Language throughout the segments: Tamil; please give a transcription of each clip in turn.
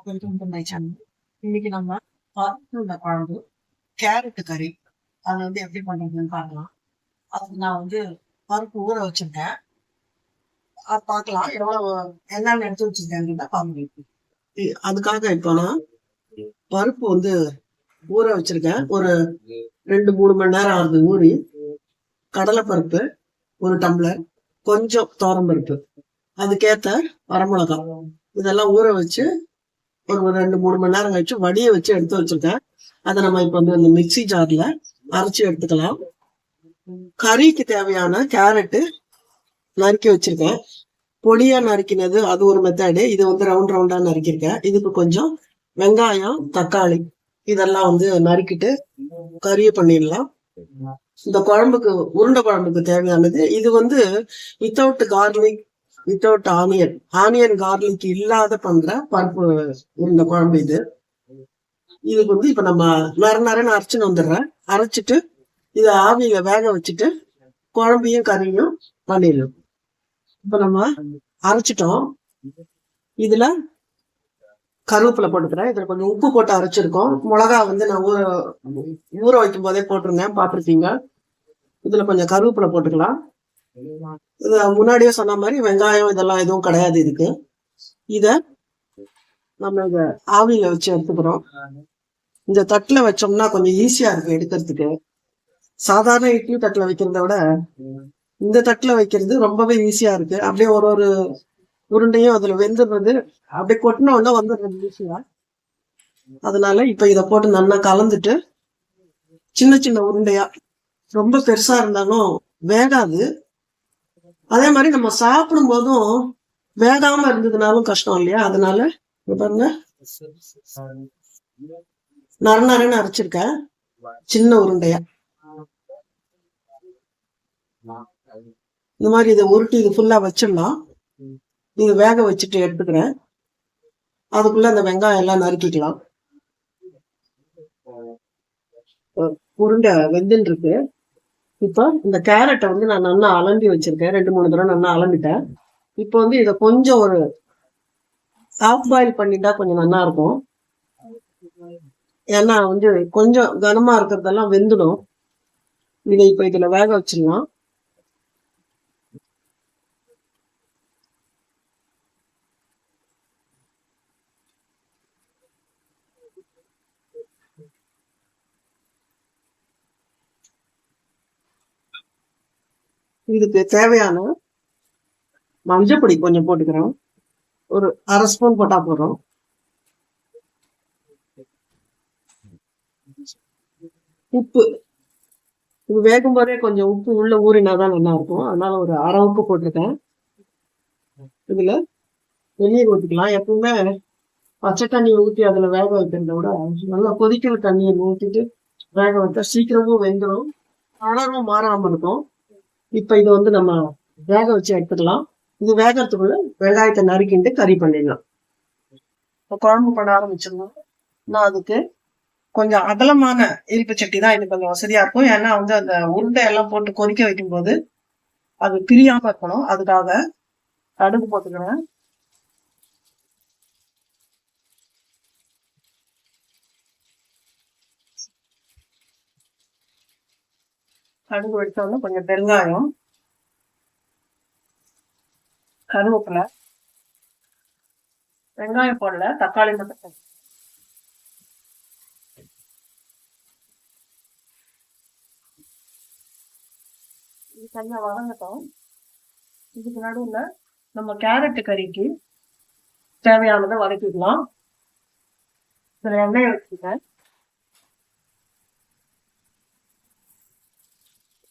Welcome to my channel. இன்னைக்கு நம்ம பருப்புள்ள குழம்பு, கேரட் கறி அதை எப்படி பண்றதுன்னு பார்க்கலாம். அதுக்கு நான் பருப்பு ஊற வச்சிருக்கேன். அது பார்க்கலாம் எவ்வளவு என்னென்ன எடுத்து வச்சிருக்கேன்னு பார்க்க. அதுக்காக இப்போ நான் பருப்பு ஊற வச்சிருக்கேன். ஒரு 2-3 மணி நேரம் ஆகுது ஊறி. கடலைப்பருப்பு 1 டம்ளர், கொஞ்சம் துவரம்பருப்பு, அதுக்கேற்ற வரமிளகாய், இதெல்லாம் ஊற வச்சு ஒரு 2-3 மணி நேரம் கழிச்சு வடியை வச்சு எடுத்து வச்சிருக்கேன். அதை நம்ம இப்போ இந்த மிக்சி ஜார்ல அரைச்சி எடுத்துக்கலாம். கறிக்கு தேவையான கேரட்டு நறுக்கி வச்சிருக்கேன். பொடியா நறுக்கினது அது ஒரு மெத்தடு. இது ரவுண்ட் ரவுண்டா நறுக்கியிருக்கேன். இதுக்கு கொஞ்சம் வெங்காயம், தக்காளி இதெல்லாம் நறுக்கிட்டு கறியை பண்ணிடலாம். இந்த குழம்புக்கு, உருண்டை குழம்புக்கு தேவையானது இது without garlic, without onion garlic இல்லாத பண்ற பருப்பு உருண்டை குழம்பு இது. இதுக்கு இப்ப நம்ம நரன்னு அரைச்சுன்னு வந்துடுறேன். அரைச்சிட்டு இதை ஆவியில வேக வச்சுட்டு குழம்பையும் கறியும் பண்ணிடலாம். இப்ப நம்ம அரைச்சிட்டோம். இதுல கருவேப்பிலை போட்டுக்கிறேன். இதுல கொஞ்சம் உப்பு போட்டு அரைச்சிருக்கோம். மிளகா நான் ஊற வைக்கும் போதே போட்டிருந்தேன், பார்த்துருக்கீங்க. இதுல கொஞ்சம் கருவேப்பிலை போட்டுக்கலாம். இது முன்னாடியே சொன்ன மாதிரி வெங்காயம் இதெல்லாம் எதுவும் கிடையாது இதுக்கு. இத நம்ம இத ஆவியில வச்சு எடுத்துக்கிறோம். இந்த தட்டுல வச்சோம்னா கொஞ்சம் ஈஸியா இருக்கு எடுக்கிறதுக்கு. சாதாரண இட்லி தட்டுல வைக்கிறத விட இந்த தட்டுல வைக்கிறது ரொம்பவே ஈஸியா இருக்கு. அப்படியே ஒரு உருண்டையும் அதுல வெந்துடுறது, அப்படியே கொட்டின உடனே வந்துடுறது ஈஸியா. அதனால இப்ப இதை போட்டு நல்லா கலந்துட்டு சின்ன சின்ன உருண்டையா, ரொம்ப பெருசா இருந்தாலும் வேகாது. அதே மாதிரி நம்ம சாப்பிடும் போதும் வேகாம இருந்ததுனாலும் கஷ்டம் இல்லையா? அதனால பாருங்க, நரன்னு அரைச்சிருக்கேன் சின்ன உருண்டையா. இந்த மாதிரி இதை உருட்டி இது ஃபுல்லா வச்சிடலாம். இது வேக வச்சுட்டு எடுத்துக்கிறேன். அதுக்குள்ள அந்த வெங்காயம் எல்லாம் நறுக்கிக்கலாம். உருண்டை வெந்துன்னு இருக்கு. இப்போ இந்த கேரட்டை நான் நல்லா அலம்பி வச்சிருக்கேன். 2-3 தடவை நல்லா அலம்பிட்டேன். இப்போ இதை கொஞ்சம் ஒரு ஹாஃப் பாயில் பண்ணிட்டா கொஞ்சம் நல்லா இருக்கும். ஏன்னா கொஞ்சம் கனமா இருக்கிறதெல்லாம் வெந்துடும். இதை இப்போ இதுல வேக வச்சிடலாம். இதுக்கு தேவையான மஞ்சள் பொடி கொஞ்சம் போட்டுக்கிறோம். ஒரு 1/2 ஸ்பூன் போட்டா போதும். உப்பு, இது வேகும் போதே கொஞ்சம் உப்பு உள்ள ஊறினாதான் நல்லா இருக்கும். அதனால ஒரு 1/2 உப்பு போட்டிருக்கேன். இதுல வெந்நீர் ஊற்றிக்கலாம். எப்பவுமே பச்சை தண்ணியை ஊற்றி அதுல வேக வைக்கிறத விட நல்லா கொதிக்கிற தண்ணியை ஊற்றிட்டு வேக வைத்தா சீக்கிரமும் வெந்துடும், கலரும் மாறாம இருக்கும். இப்ப இது நம்ம வேக வச்சு எடுத்துக்கலாம். இது வேகறதுக்குள்ள வெங்காயத்தை நறுக்கிட்டு கறி பண்ணிடலாம். இப்போ குழம்பு பண்ண ஆரம்பிச்சிடலாம். நான் அதுக்கு கொஞ்சம் அகலமான இருப்பு சட்டி தான் எனக்கு கொஞ்சம் வசதியா இருக்கும். ஏன்னா அந்த உருண்டை எல்லாம் போட்டு கொதிக்க வைக்கும் போது அது பிரியாம இருக்கணும். அதுக்காக கடுகு போட்டுக்கிறேன். கடுகு வெடிச்சோன்னா கொஞ்சம் பெருங்காயம், கருவேப்பிலை, வெங்காயம் போடல, தக்காளி மட்டும். இது கொஞ்சம் வதங்கட்டும். இதுக்கு நடுவுல நம்ம கேரட் கறிக்கு தேவையானதை வதக்கிக்கலாம். இதுல எண்ணெய் வச்சுட்டேன்.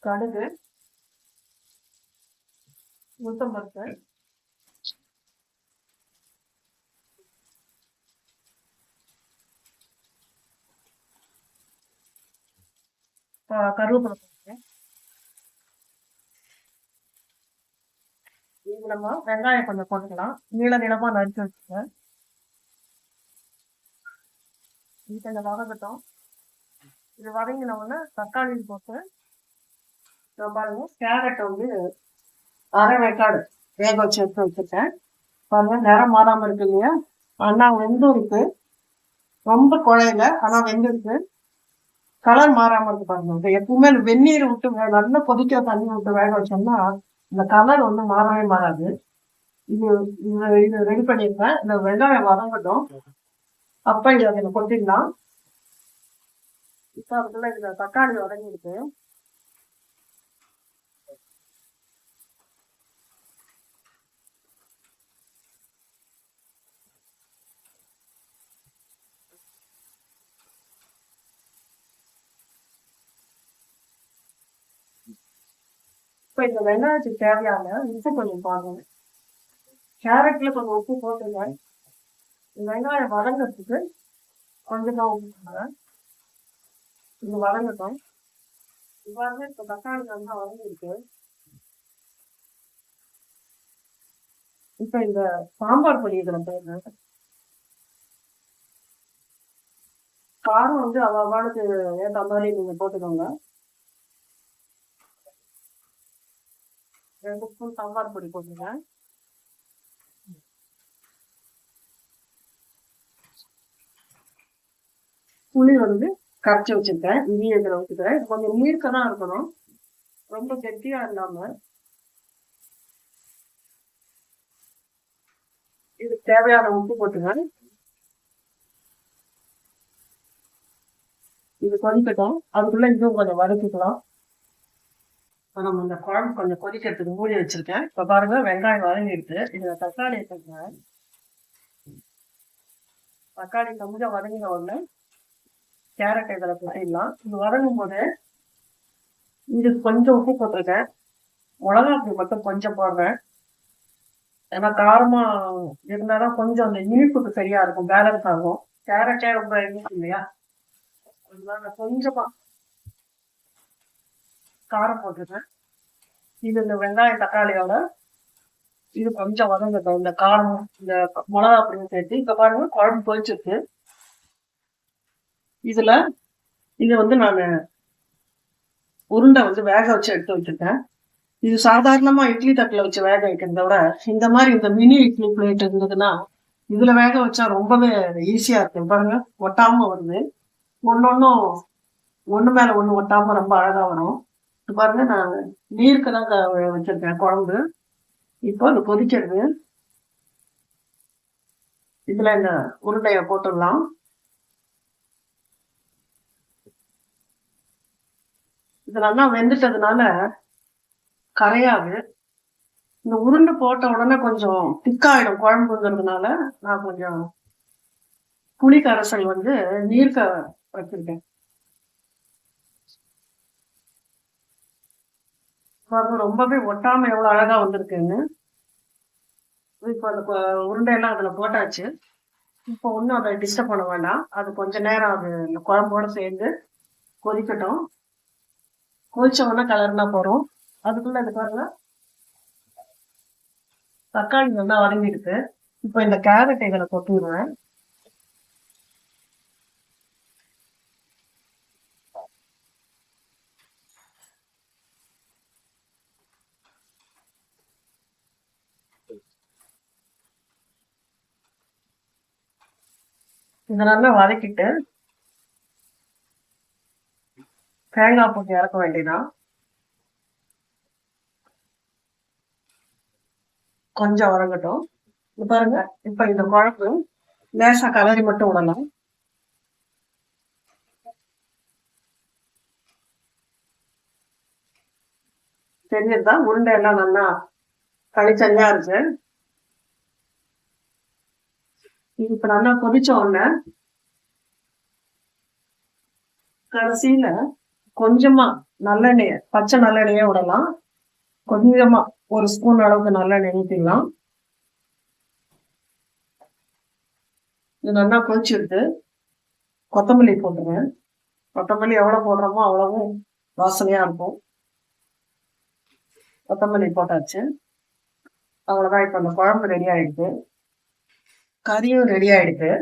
கடுகு, உளுத்தம்பருப்பு, கருவேப்பிலை போட்டுருக்கேன். இது நம்ம வெங்காயம் கொஞ்சம் போட்டுக்கலாம். நீளமா நறுக்கி வச்சுக்கேன். இது கொஞ்சம் வதங்கட்டும். இது வதங்கின உடனே தக்காளி போட்டு பாருங்க, கேரட் அரை வேக்காடு வேக வச்சு எடுத்து வச்சுருக்கேன். பாருங்க, நிறம் மாறாம இருக்கு இல்லையா? ஆனா வெந்தும் இருக்கு, ரொம்ப குழையில, ஆனா வெந்திருக்கு. கலர் மாறாம இருக்கு பாருங்க. எப்பவுமே வெந்நீர் விட்டு நல்லா கொதிக்க தண்ணி விட்டு வேக வச்சோம்னா இந்த கலர் வந்து மாறவே மாறாது. இது இது ரெடி பண்ணிருக்கேன். இந்த வெங்காயம் வதங்கட்டும். அப்ப இதை அதில் கொட்டிடலாம். இப்போ அதுக்குள்ள இந்த தக்காளி வதங்கிருக்கு. இப்போ இந்த வெங்காயத்துக்கு தேவையான உப்பு கொஞ்சம் பாருங்க. கேரட்ல கொஞ்சம் உப்பு போட்டுங்க. வெங்காயம் வதங்கிறதுக்கு கொஞ்சமாக உப்பு போடுங்க. இது வதங்கட்டும். இவ்வாறு இப்போ தக்காளி நல்லா வதங்கிருக்கு. இப்போ இந்த சாம்பார் பொடி இதில் போடுங்க. காரம் வந்து அவ்வளவுக்கு ஏற்ற மாதிரி நீங்க போட்டுக்கோங்க. 2 ஸ்பூன் சாம்பார் பொடி போட்டுங்க. புளி வந்து கரைச்சி வச்சிருக்கேன். இதையும் இதில் ஊற்றிக்கிறேன். இது கொஞ்சம் நீர்க்க தான் இருக்கணும், ரொம்ப கெட்டியா இல்லாம. இதுக்கு தேவையான உப்பு போட்டுங்க. இது கொதிக்கட்டும். அதுக்குள்ள இன்னும் கொஞ்சம் வதக்கிக்கலாம். நம்ம இந்த குழம்பு கொஞ்சம் கொதிக்கிறதுக்கு மூடி வச்சிருக்கேன். இப்ப பாருங்க, வெங்காயம் வதங்கிடுது. இதுல தக்காளி போட்டுங்க. தக்காளி கொஞ்சம் வதங்கின உடனே கேரட் இதில் போட்டிடலாம். இது வதங்கும் போது இது கொஞ்சம் உப்பு போட்டிருக்கேன். மிளகாத்தூள் மட்டும் கொஞ்சம் போடுறேன். ஏன்னா காரமா இருந்தாதான் கொஞ்சம் அந்த இனிப்புக்கு சரியா இருக்கும், பேலன்ஸ் ஆகும். கேரட்டே ரொம்ப இனிப்பு இல்லையா, அதனால கொஞ்சமா காரம் போட்டுருக்கேன். இது இந்த வெங்காயம் தக்காளியோட இது கொஞ்சம் வதங்கட்டும். இந்த காரம் இந்த மிளகா அப்படின்னு சேர்த்து இப்ப பாருங்க குழம்பு பொரிச்சிருக்கு. இதுல இது வந்து நான் உருண்டை வந்து வேக வச்சு எடுத்து வச்சிருக்கேன். இது சாதாரணமா இட்லி தட்டுல வச்சு வேக வைக்கிறத விட இந்த மாதிரி இந்த மினி இட்லி பிளேட் இருந்ததுன்னா இதுல வேக வச்சா ரொம்பவே ஈஸியா இருக்கு. பாருங்க, ஒட்டாம வருது. ஒன்னொன்னும் ஒண்ணு மேல ஒண்ணு ஒட்டாம ரொம்ப அழகா வரும். பாருங்க, நான் நீருக்கு தான் வச்சிருக்கேன் குழம்பு. இப்போ அது கொதிக்கிறது. இதுல இந்த உருண்டைய போட்டுடலாம். இது நல்லா வெந்துட்டதுனால கரையாது. இந்த உருண்டை போட்ட உடனே கொஞ்சம் திக்காயிடும் குழம்புங்கிறதுனால நான் கொஞ்சம் புளி கரைசல் வந்து நீர்க்க வச்சிருக்கேன். ரொம்பவே ஒட்டாம எவ்வளவு அழகா வந்திருக்குன்னு. இப்போ அந்த உருண்டையெல்லாம் அதுல போட்டாச்சு. இப்போ ஒன்றும் அதை டிஸ்டர்ப் பண்ண வேண்டாம். அது கொஞ்ச நேரம் அது இந்த குழம்போட சேர்ந்து கொதிக்கட்டும். கொதிச்ச உடனே கலர்னா போறோம். அதுக்குள்ள இது பாருங்க, தக்காளி நல்லா வதங்கிடுது. இப்போ இந்த கேரட் இதில் கொட்டிடுவேன். இதை நல்லா வதக்கிட்டு தேங்காய் போட்டு இறக்க வேண்டியதான். கொஞ்சம் வதங்கட்டும். இது பாருங்க, இப்ப இந்த குழம்பு லேசா கலரி மட்டும் விடலாம். தெரிஞ்சதுதா, உருண்டை எல்லாம் நல்லா தனித்தனியா இருக்கு. இது இப்ப நல்லா கொதிச்ச உடனே கடைசியில கொஞ்சமா நல்லெண்ணெய, பச்சை நல்லெண்ணெயே விடலாம். கொஞ்சமா ஒரு ஸ்பூன் அளவுக்கு நல்லெண்ணெய் ஊற்றிடலாம். இது நல்லா கொதிச்சுடுது. கொத்தமல்லி போட்டுருவேன். கொத்தமல்லி எவ்வளவு போடுறோமோ அவ்வளவும் வாசனையா இருக்கும். கொத்தமல்லி போட்டாச்சு. அவ்வளவுதான். இப்ப அந்த குழம்பு ரெடி ஆயிடுது. கறியும் ரெடி ஆயிடுது.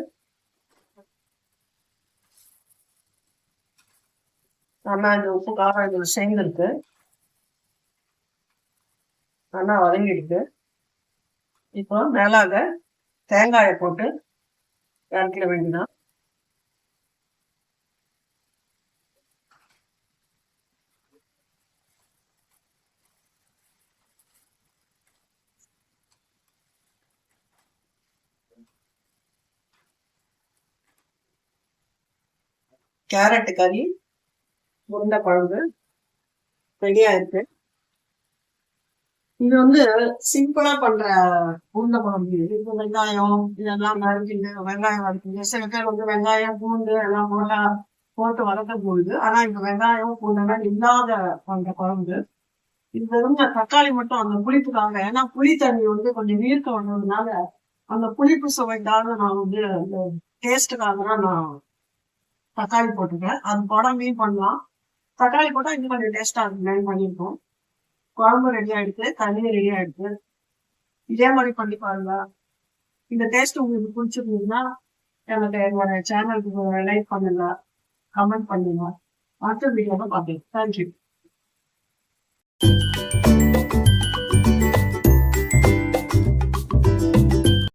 நல்லா இந்த உப்பு காரம் இதுல சேர்ந்துருக்கு. நல்லா வதங்கிடுது. இப்போ மேலாக தேங்காயை போட்டு இறக்கிட வேண்டியதான். கேரட் கறி, உருண்டை குழம்பு ரெடியா இருக்கு. இது வந்து சிம்பிளா பண்ற உருண்டை குழம்பு. இது வெங்காயம் இதெல்லாம் நறுக்கிட்டு, வெங்காயம் வதக்கிட்டு, சில பேர் வந்து வெங்காயம் பூண்டு எல்லாம் போட்டு வதக்க போகுது. ஆனா இந்த வெங்காயம் பூண்டெல்லாம் இல்லாத பண்ற குழம்பு. இது வெறும் தக்காளி மட்டும் அந்த புளிப்புக்காக, ஏன்னா புளி தண்ணி வந்து கொஞ்சம் நீர்க்க வந்ததுனால அந்த புளிப்பு சுவைக்காக நான் வந்து அந்த டேஸ்ட்டுக்காக தான் நான் தக்காளி போட்டுருக்கேன். அது போடாமையும் பண்ணலாம். தக்காளி போட்டா இன்னும் கொஞ்சம் டேஸ்டா இருக்கும் பண்ணியிருக்கோம். குழம்பு ரெடி ஆயிடுச்சு, தண்ணி ரெடி ஆயிடுச்சு. இதே மாதிரி பண்ணி பாருங்க. இந்த டேஸ்ட் உங்களுக்கு பிடிச்சிருந்ததுன்னா எனக்கு என்னோட சேனலுக்கு லைக் பண்ணுங்க, கமெண்ட் பண்ணுங்க. அடுத்த வீடியோவை பார்ப்பேன். தேங்க்யூ.